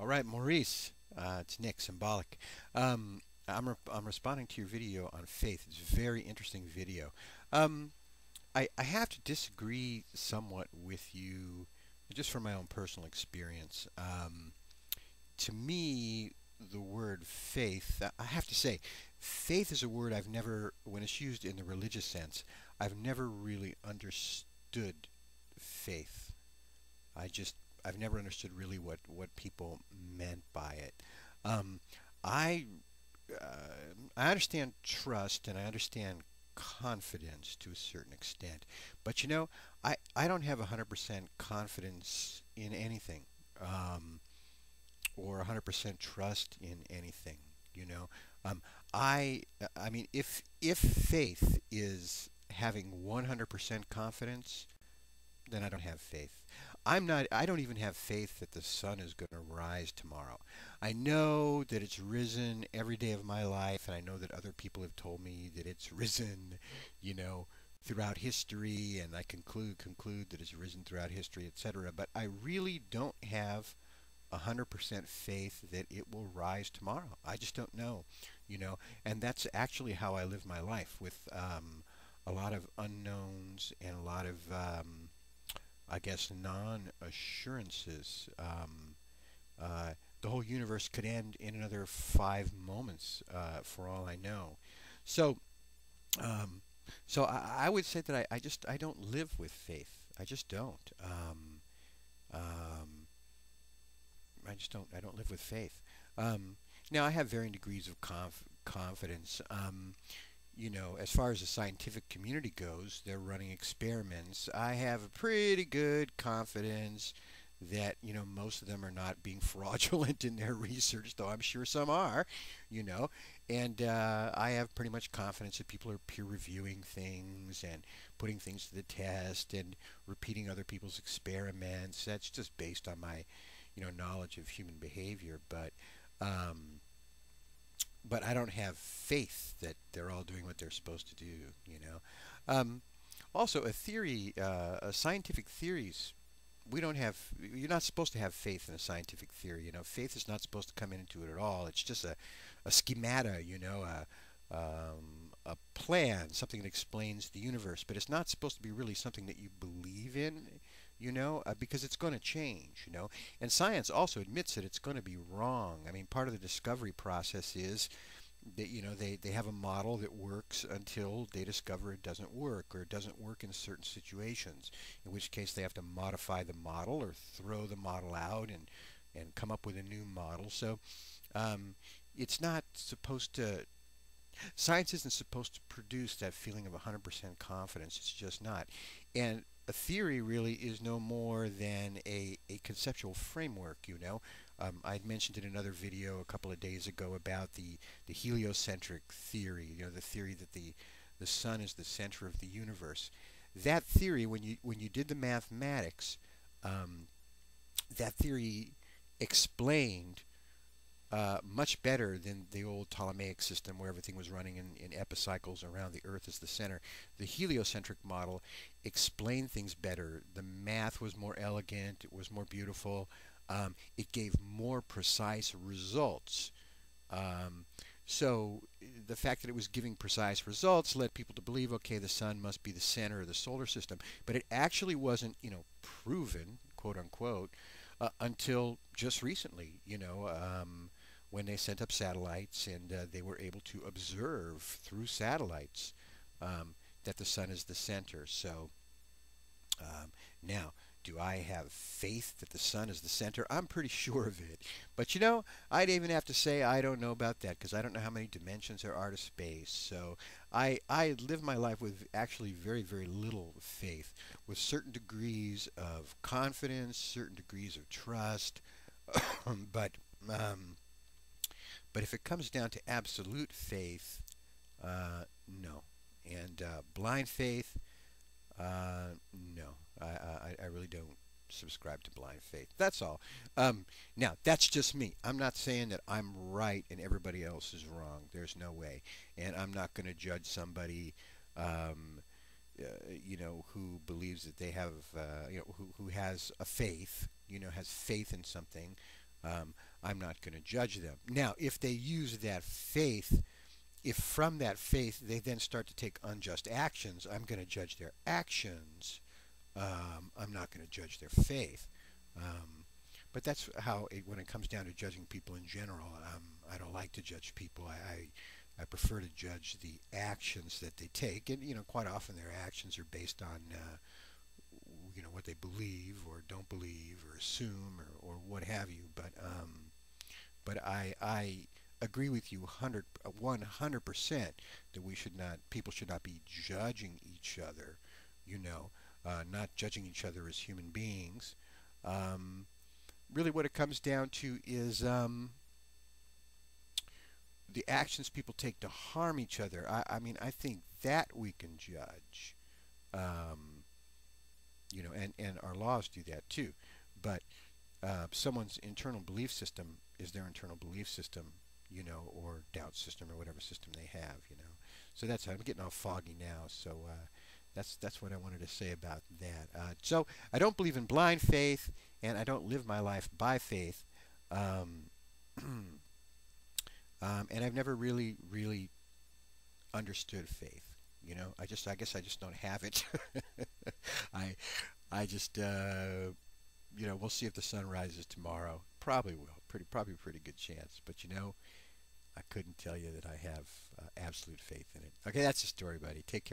All right, Maurice. It's Nick, Symbolic. I'm responding to your video on faith. It's a very interesting video. Um, I have to disagree somewhat with you, just from my own personal experience. To me, the word faith, I have to say, faith is a word I've never, when it's used in the religious sense, I've never really understood faith. I just I've never understood really what people meant by it. Um, I I understand trust and I understand confidence to a certain extent, but I don't have 100% confidence in anything, um, or 100% trust in anything. You know, um, I mean, if faith is having 100% confidence, then I don't have faith. I don't even have faith that the sun is going to rise tomorrow. I know that it's risen every day of my life, and I know that other people have told me that it's risen, you know, throughout history, and I conclude that it's risen throughout history, etc. But I really don't have 100% faith that it will rise tomorrow. I just don't know, and that's actually how I live my life with a lot of unknowns and a lot of I guess, non-assurances. The whole universe could end in another 5 moments, for all I know. So, um, so I would say that I don't live with faith. I just don't. Um, I don't live with faith. Um, Now I have varying degrees of confidence. As far as the scientific community goes, they're running experiments. I have a pretty good confidence that, most of them are not being fraudulent in their research, though I'm sure some are, you know. And I have pretty much confidence that people are peer reviewing things and putting things to the test and repeating other people's experiments. That's just based on my, knowledge of human behavior. Um, but I don't have faith that they're all doing what they're supposed to do. Um, Also, scientific theories, we don't have, you're not supposed to have faith in a scientific theory. Faith is not supposed to come into it at all. It's just a schemata, a plan, something that explains the universe. But it's not supposed to be really something that you believe in, because it's going to change. And science also admits that it's going to be wrong. I mean, part of the discovery process is that they have a model that works until they discover it doesn't work, or it doesn't work in certain situations, in which case they have to modify the model or throw the model out and come up with a new model. So um, it's not supposed to science isn't supposed to produce that feeling of 100% confidence. It's just not. And a theory really is no more than a conceptual framework. I'd mentioned in another video a couple of days ago about the heliocentric theory, the theory that the sun is the center of the universe. That theory, when you did the mathematics, um, that theory explained much better than the old Ptolemaic system where everything was running in epicycles around the Earth as the center. The heliocentric model explained things better. The math was more elegant. It was more beautiful. It gave more precise results. Um, so the fact that it was giving precise results led people to believe, okay, the sun must be the center of the solar system. But it actually wasn't, proven, quote unquote, until just recently. When they sent up satellites and they were able to observe through satellites that the sun is the center. So now, do I have faith that the sun is the center? I'm pretty sure of it. But I'd even have to say I don't know about that because I don't know how many dimensions there are to space. So I live my life with actually very, very little faith, with certain degrees of confidence, certain degrees of trust. but um, but if it comes down to absolute faith, no. And blind faith, no. I really don't subscribe to blind faith. That's all. Now, that's just me. I'm not saying that I'm right and everybody else is wrong. There's no way. And I'm not going to judge somebody, um, who believes that they have, who has a faith, has faith in something, I'm not going to judge them. Now, if they use that faith, if from that faith they then start to take unjust actions, I'm going to judge their actions. I'm not going to judge their faith. Um, but that's how when it comes down to judging people in general, I don't like to judge people. I prefer to judge the actions that they take, and quite often their actions are based on what they believe or don't believe or assume or what have you. But I agree with you 100% that people should not be judging each other, not judging each other as human beings. Um, Really, what it comes down to is the actions people take to harm each other. I mean, I think that we can judge, um, and our laws do that too. But someone's internal belief system is their internal belief system, or doubt system or whatever system they have. So I'm getting all foggy now. So that's what I wanted to say about that. So I don't believe in blind faith, and I don't live my life by faith. Um, and I've never really understood faith. I guess I just don't have it. I I just we'll see if the sun rises tomorrow. Probably will. Probably a pretty good chance. But I couldn't tell you that I have absolute faith in it. Okay, that's the story, buddy. Take care.